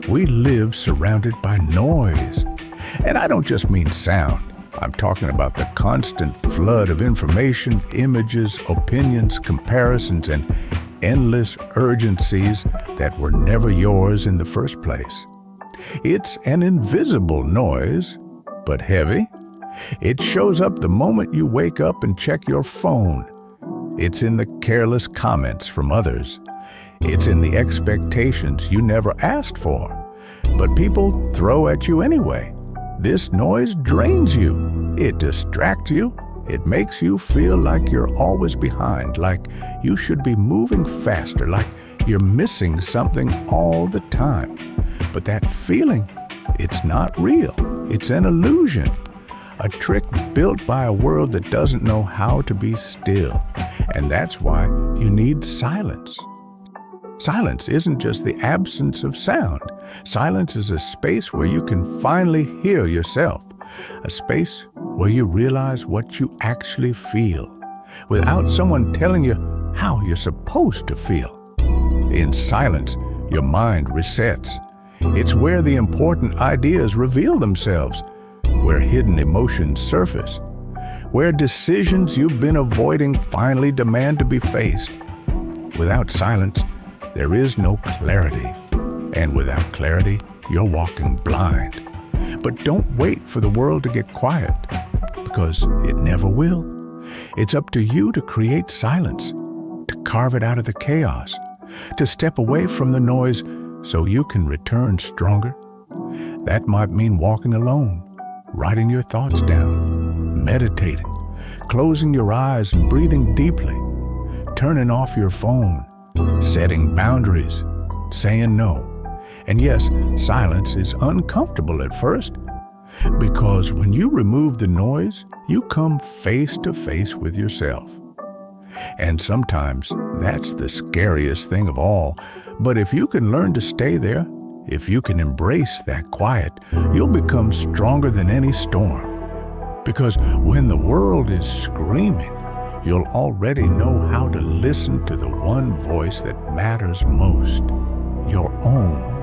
We live surrounded by noise. And I don't just mean sound. I'm talking about the constant flood of information, images, opinions, comparisons, and endless urgencies that were never yours in the first place. It's an invisible noise, but heavy. It shows up the moment you wake up and check your phone. It's in the careless comments from others. It's in the expectations you never asked for, but people throw at you anyway. This noise drains you. It distracts you. It makes you feel like you're always behind, like you should be moving faster, like you're missing something all the time. But that feeling, it's not real. It's an illusion. A trick built by a world that doesn't know how to be still. And that's why you need silence. Silence isn't just the absence of sound. Silence is a space where you can finally hear yourself. A space where you realize what you actually feel, without someone telling you how you're supposed to feel. In silence, your mind resets. It's where the important ideas reveal themselves, where hidden emotions surface, where decisions you've been avoiding finally demand to be faced. Without silence, there is no clarity. And without clarity, you're walking blind. But don't wait for the world to get quiet, because it never will. It's up to you to create silence, to carve it out of the chaos, to step away from the noise so you can return stronger. That might mean walking alone, writing your thoughts down, meditating, closing your eyes and breathing deeply, turning off your phone, setting boundaries, saying no. And yes, silence is uncomfortable at first, because when you remove the noise, you come face to face with yourself. And sometimes that's the scariest thing of all. But if you can learn to stay there, if you can embrace that quiet, you'll become stronger than any storm. Because when the world is screaming, you'll already know how to listen to the one voice that matters most, your own.